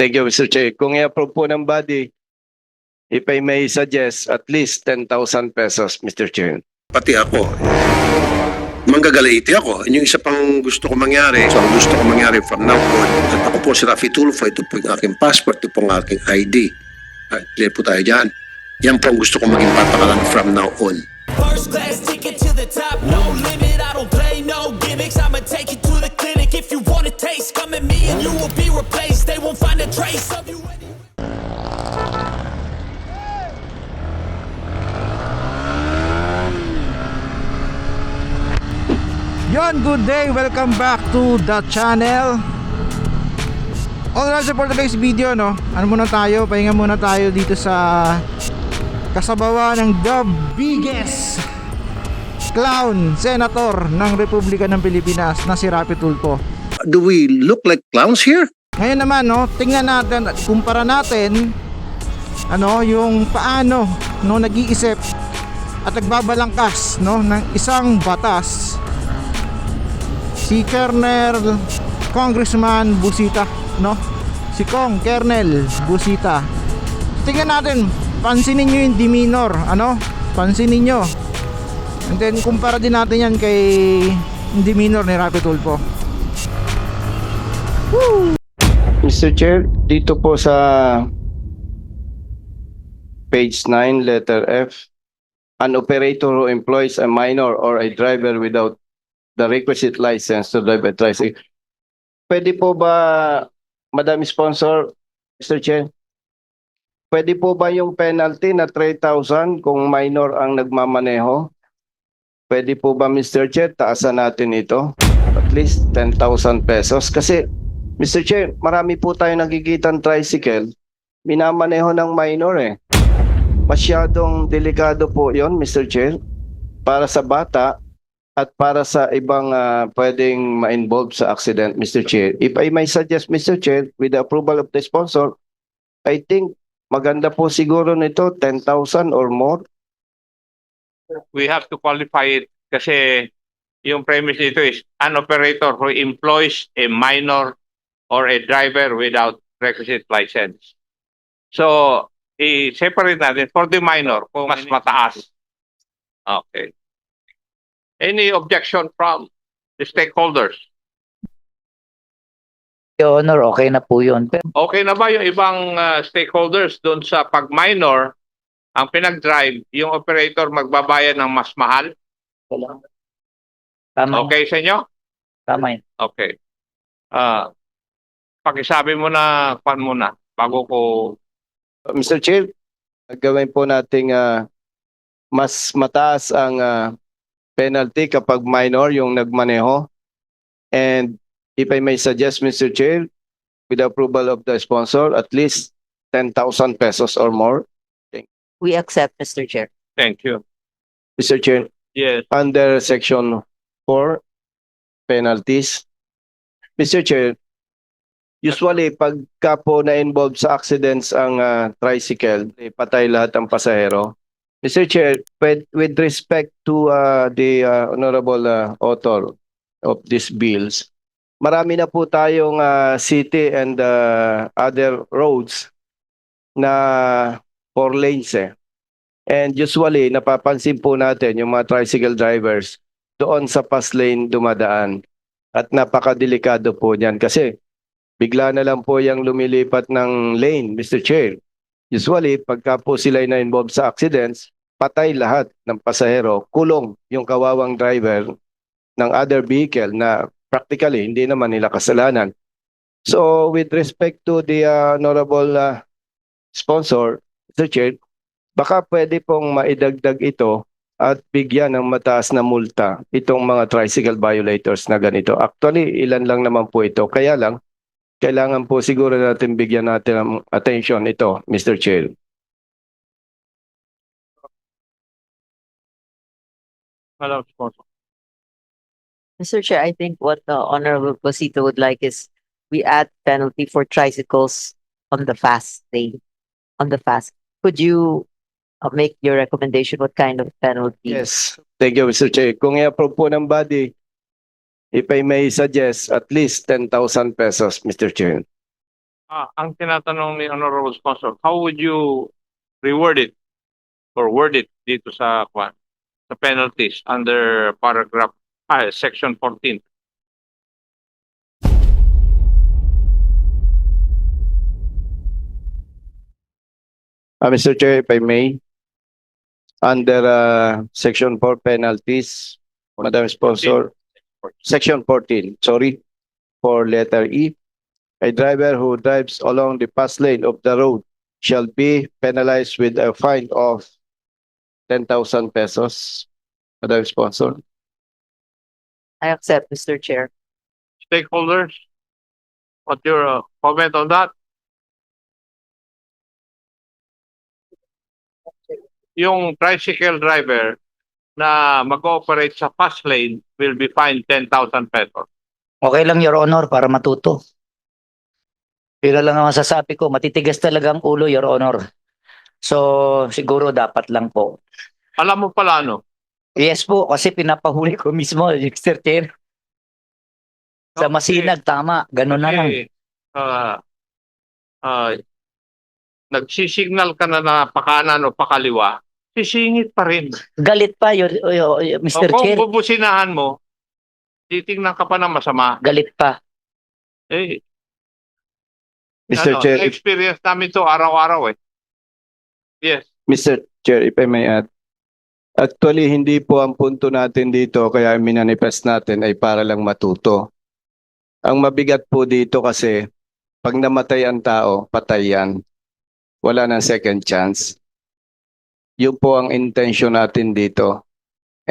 Thank you, Mr. Chair. Kung i-approve po ng body, if I may suggest, at least 10,000 pesos, Mr. Chair. Pati ako, manggagalaiti ako. Yung isa pang gusto ko mangyari, so ang gusto ko mangyari from now on, at ako po si Rafi Tulfo, ito po yung aking passport, ito po yung aking ID. Clear po tayo dyan. Yan po ang gusto ko maging patakalan from now on. First class ticket to the top, no limit. I don't play no gimmicks. I'ma take you to the clinic. If you want a taste, come at me and you will be replaced. They won't find a trace of you anywhere. Yon, good day, welcome back to the channel. Alright, for today's video, no, ano muna tayo, pahinga muna tayo dito sa kasabawan ng the biggest clown senator ng Republika ng Pilipinas na si Rafi Tulfo. Do we look like clowns here? Ngayon naman, no, tingnan natin at kumpara natin ano, yung paano no nag-iisip at nagbabalangkas no ng isang batas si Colonel Congressman Busita, no? Si Kong Colonel Busita. Tingnan natin, pansinin niyo yung demeanor, ano? Pansinin niyo. And then kumpara din natin yan kay yung demeanor ni Rafi Tulfo. Woo! Mr. Chair, dito po sa page 9, letter F, an operator who employs a minor or a driver without the requisite license to drive a tricycle. Pwede po ba, Madam Sponsor, Mr. Chair, pwede po ba yung penalty na 3,000 kung minor ang nagmamaneho? Pwede po ba, Mr. Chair, taasan natin ito? At least 10,000 pesos. Kasi, Mr. Chair, marami po tayo nakikitang tricycle, minamaneho ng minor eh. Masyadong delikado po yon, Mr. Chair, para sa bata at para sa ibang pwedeng ma-involve sa accident, Mr. Chair. If I may suggest, Mr. Chair, with the approval of the sponsor, I think maganda po siguro nito, 10,000 or more. We have to qualify it kasi yung premise nito is an operator who employs a minor or a driver without requisite license. So, i-separate natin for the minor kung mas mataas. Okay. Any objection from the stakeholders? Your Honor, okay na po yun. Pero Okay na ba yung ibang stakeholders doon sa pag minor ang pinag-drive, yung operator magbabayad ng mas mahal? tama, Okay sa inyo? tama yun. Okay. Pakisabi mo na, pan muna, bago ko... Mr. Chair, gawin po nating mas mataas ang penalty kapag minor yung nagmaneho. And if I may suggest, Mr. Chair, with the approval of the sponsor, at least 10,000 pesos or more. We accept, Mr. Chair. Thank you. Mr. Chair, Yes. under section 4, penalties. Mr. Chair, usually pagka po na-involve sa accidents ang tricycle, patay lahat ang pasahero. Mr. Chair, with respect to the honorable author of these bills, marami na po tayong city and other roads na 4 lanes eh. And usually, napapansin po natin yung mga tricycle drivers doon sa fast lane dumadaan. At napakadelikado po niyan kasi bigla na lang po yung lumilipat ng lane, Mr. Chair. Usually, pagka po sila na-involve sa accidents, patay lahat ng pasahero, kulong yung kawawang driver ng other vehicle na practically hindi naman nila kasalanan. So, with respect to the honorable sponsor, Mr. Chair, baka pwede pong maidagdag ito at bigyan ng mataas na multa itong mga tricycle violators na ganito. Actually, ilan lang naman po ito. Kaya lang, kailangan po siguro natin bigyan natin ng attention ito, Mr. Chair. Madam Sponsor. Mr. Chair, I think what the Honorable Busita would like is we add penalty for tricycles on the fast lane. On the fast. Could you make your recommendation what kind of penalty? Yes. Thank you, Mr. Chair. Kung i-approve po ng body, if I may suggest, at least 10,000 pesos, Mr. Chair. Ang tinatanong ni Honorable Sponsor, how would you reword it or word it dito sa penalties under paragraph section 14? Mr. Chair, if I may, under Section 4 penalties, Madam Sponsor, Section 14, sorry, for letter E, a driver who drives along the pass lane of the road shall be penalized with a fine of 10,000 pesos. Madam Sponsor. I accept, Mr. Chair. Stakeholders, what's your comment on that? Yung tricycle driver na mag-ooperate sa fast lane will be fined 10,000 pesos. Okay lang, Your Honor, para matuto. Yun lang ang masasabi ko. Matitigas talaga ang ulo, Your Honor. So, siguro dapat lang po. Alam mo pala, no? Yes po, kasi pinapahuli ko mismo, Mr. Chair. Sa Okay. Masinag, tama. Ganun na lang. Kasi, nagsisignal ka na pakanan o pakaliwa, sisingit pa rin. Galit pa, Mr. O kung Chair. bubusinahan mo, titingnan ka pa na masama. Galit pa. Eh, Mr. Chair, if, experience namin to araw-araw eh. Yes. Mr. Chair, if I may add, actually, hindi po ang punto natin dito, kaya minanifest natin ay para lang matuto. Ang mabigat po dito kasi, pag namatay ang tao, patay yan. Wala nang second chance. Yun po ang intention natin dito.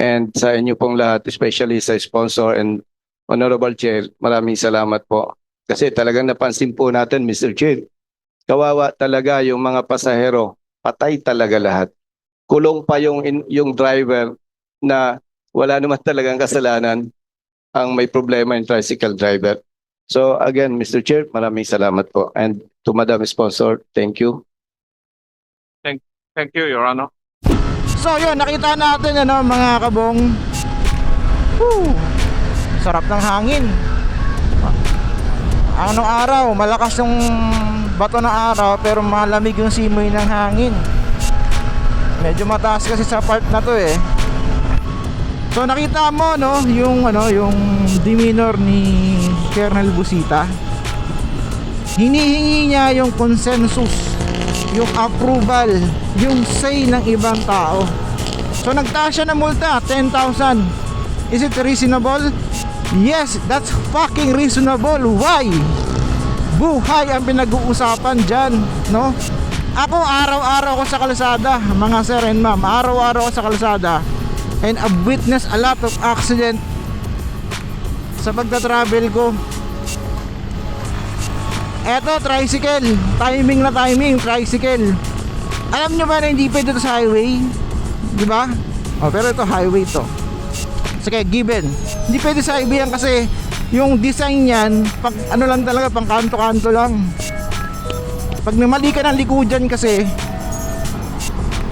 And sa inyo pong lahat, especially sa sponsor and Honorable Chair, maraming salamat po. Kasi talagang napansin po natin, Mr. Chair, kawawa talaga yung mga pasahero. Patay talaga lahat. Kulong pa yung driver na wala naman talagang kasalanan ang may problema yung tricycle driver. So again, Mr. Chair, maraming salamat po. And to Madam Sponsor, thank you. Thank you, Your Honor. So yun, nakita natin mga kabong. Woo! Sarap ng hangin. Anong araw, malakas yung bato ng araw pero malamig yung simoy ng hangin. Medyo mataas kasi sa part na to eh. So nakita mo yung demeanor ni Colonel Busita. Hinihingi niya yung consensus, yung approval, yung say ng ibang tao. So nagtaas siya ng multa, 10,000. Is it reasonable? Yes, that's fucking reasonable. Why? Buhay ang pinag-uusapan dyan, no? Ako araw-araw ko sa kalsada, mga sir and ma'am. Araw-araw ko sa kalsada. And I've witnessed a lot of accident sa pagta-travel ko. Eto, tricycle. Timing na timing, tricycle. Alam nyo ba na hindi pwede ito sa highway? Di ba? Pero ito, highway to. Sige, given. Hindi pwede sa highway yan kasi yung design yan, pag ano lang talaga, pang kanto-kanto lang. Pag namali ka ng likudan kasi,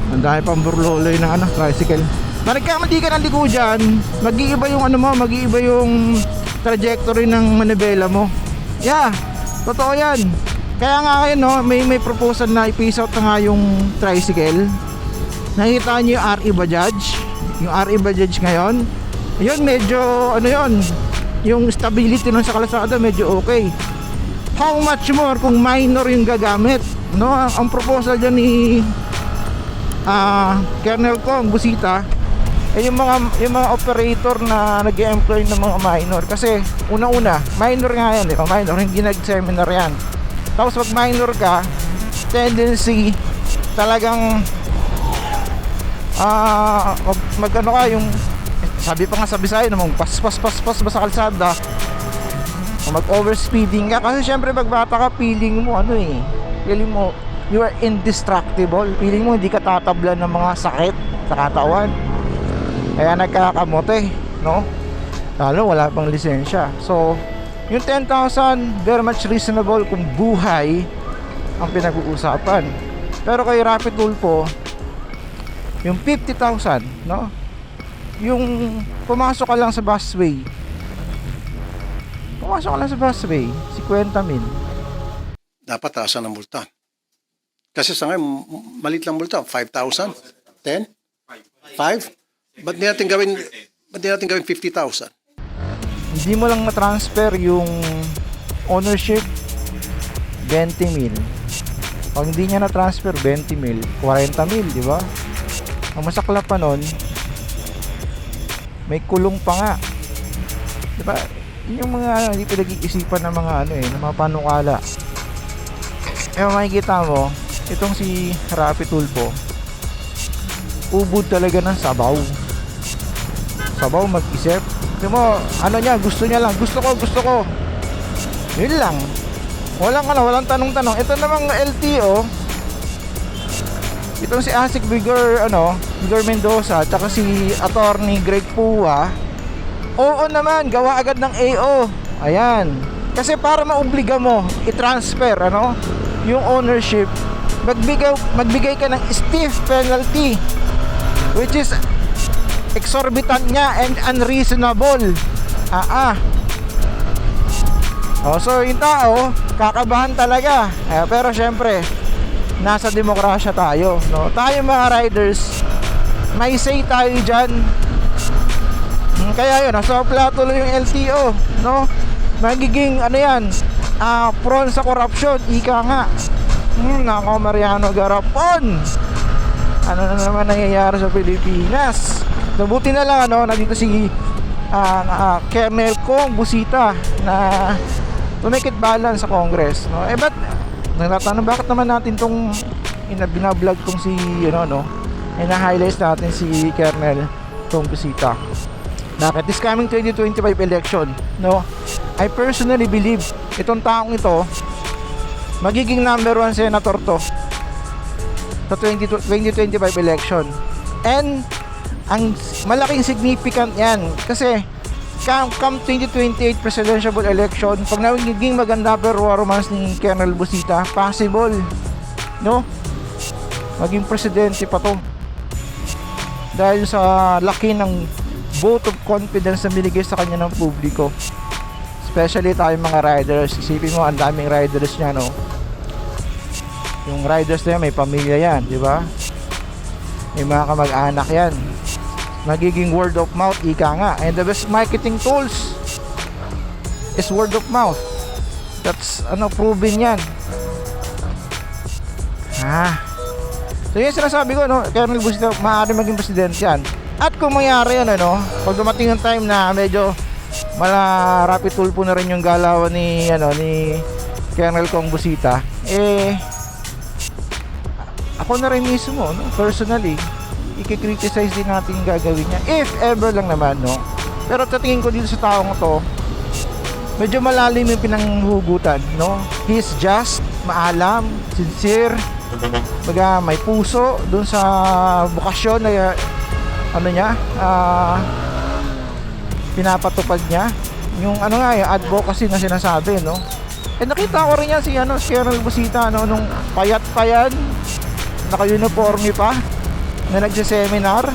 ang dami pang burloloy ng tricycle. Pag nagkamali ka ng likudan, mag-iiba yung mag-iiba yung trajectory ng manibela mo. Yeah, totoo yan. Kaya nga ngayon may proposal na i-phase out na nga yung tricycle. Nakita niyo yung RE Bajaj? Yung RE Bajaj ngayon, yun medyo yung stability nun sa kalsada medyo okay. How much more kung minor yung gagamit, no? Ang proposal dyan ni Colonel Kong Busita yung mga operator na nag-employ ng mga minor, kasi una minor nga yan, minor, hindi nag-seminar yan. Tapos pag minor ka, tendency talagang magano ka, yung sabi pa nga sa Bisaya namang pas sa kalsada, mag-overspeeding ka. Kasi syempre pag bata ka, feeling mo feeling mo you are indestructible, feeling mo hindi ka tatablan ng mga sakit sa katawan, kaya nagkakamote, no? Lalo wala pang lisensya. So yung 10,000 very much reasonable kung buhay ang pinag-uusapan. Pero kay Rapi Tulfo, yung 50,000, no? Yung pumasok ka lang sa busway, 50,000. dapat taasan ng multa. Kasi sa ngayon, maliit lang multa, 5,000? 10? 5? Ba't di natin gawin 50,000? Hindi mo lang na-transfer yung ownership 20,000. Pag hindi niya na-transfer 20,000, 40,000, di ba? Ang masaklap pa nun, may kulong pa nga. Di ba? Yun yung mga hindi pinag-iisipan ng mga ng mga panukala. Makikita mo, itong si Rapi Tulfo, ubod talaga ng sabaw. Sabaw mag-isip. Di mo, gusto niya lang, gusto ko. Yun lang. Walang tanong-tanong. Ito namang LTO, itong si Asik Vigor Mendoza, tsaka si Attorney Greg Pua, oo naman, gawa agad ng AO. Ayan. Kasi para maobliga mo i-transfer yung ownership, magbigay ka ng stiff penalty, which is exorbitant niya and unreasonable. So yung tao kakabahan talaga. Pero syempre, nasa demokrasya tayo, no? Tayo mga riders, may say tayo dyan. Kaya yun, nasopla tuloy yung LTO, no? Magiging prone sa corruption, ika nga. Nako, Mariano Garapon, ano na naman nangyayari sa Pilipinas? Nabuti na lang nandito si Colonel Kong Busita na tumikit balance sa Congress, no? Ba't nagtatanong bakit naman natin tong binablog tong si ina-highlights natin si Colonel Kong Busita? Bakit? This coming 2025 election, no? I personally believe itong taong ito magiging number 1 senator to sa 2025 election. And ang malaking significant yan kasi come 2028 presidential election, pag nagiging maganda performance ni Colonel Busita, possible, no? Maging presidente pa to dahil sa laki ng vote of confidence na binigay sa kanya ng publiko, especially tayo mga riders. Isipin mo, ang daming riders niya, no? Yung riders na yan, may pamilya yan, di ba? May mga kamag-anak yan. Magiging word of mouth, ika nga. And the best marketing tools is word of mouth. That's proven yan. So yun sinasabi ko, no? Colonel Busita, maaari maging presidente yan. At kung mangyari yan, pag dumating yung time na medyo Rapi Tulfo na rin yung galawan ni Colonel Kong Busita, ako na rin mismo, no? Personally, i-criticize din natin yung gagawin niya, if ever lang naman, no? Pero tatingin ko dito sa taong to, medyo malalim yung pinanghugutan, no? He's just, maalam, sincere, may puso dun sa bukasyon na pinapatupad niya, yung yung advocacy na sinasabi, no? Nakita ko rin yan si Colonel Busita, nung payat pa yan, naka-uniforme pa, na nagse-seminar,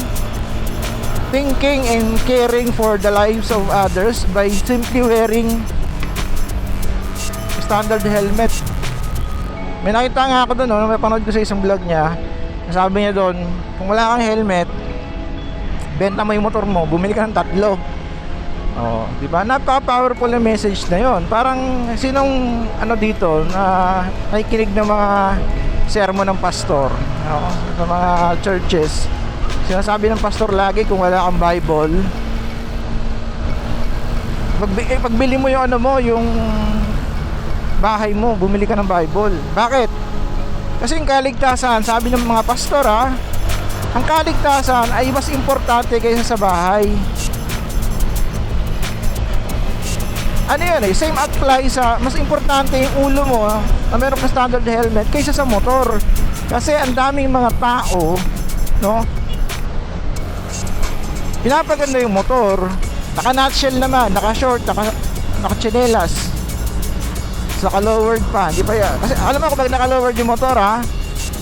thinking and caring for the lives of others by simply wearing standard helmet. May nakita nga ako doon, may panood ko sa isang vlog niya, sabi niya doon, kung wala kang helmet, benta mo yung motor mo, bumili ka ng 3. Di ba? Napaka-powerful na message na yon. Parang sinong dito na nakikinig ng mga sermon ng pastor, sa mga churches, sinasabi ng pastor lagi, kung wala kang Bible, pagbili mo yung yung bahay mo, bumili ka ng Bible. Bakit? Kasi yung kaligtasan, sabi ng mga pastor, ang kaligtasan ay mas importante kaysa sa bahay. Same apply sa mas importante yung ulo mo na meron ka standard helmet kaysa sa motor. Kasi ang daming mga tao, no? Pinapaganda yung motor, naka-nutshell naman, naka-short, naka-chinelas, naka-lowered pa, di pa yan. Kasi alam mo, kapag naka-lowered yung motor,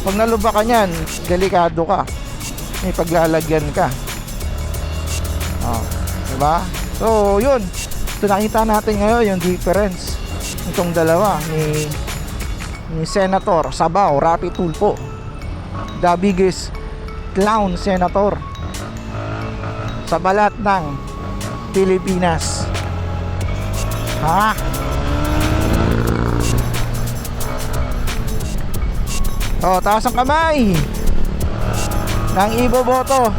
pag naluba ka nyan, delikado ka, may paglalagyan ka. Diba? So yun, ito nakita natin ngayon yung difference itong dalawa ni ni Senator Sabao Rapi Tulfo, the biggest clown senator sa balat ng Pilipinas. Ha? Taas ang kamay ng iboboto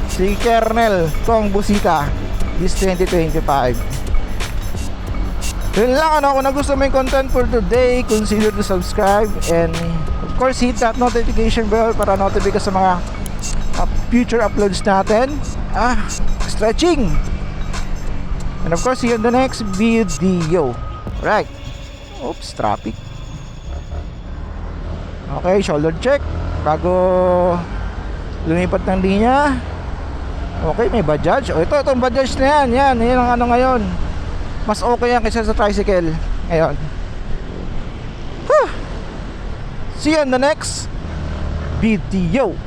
si Colonel Kong Busita this 2025. Yun lang, ano, kung nagustuhan mo yung content for today, consider to subscribe and of course hit that notification bell para notify ka sa mga future uploads natin. Stretching, and of course see you in the next video. Right, oops, traffic. Okay, shoulder check bago lumipat ng linya. Okay, may Bajaj. Itong Bajaj na yan ang ano ngayon, mas okay yan kaysa sa tricycle ngayon. See you in the next video.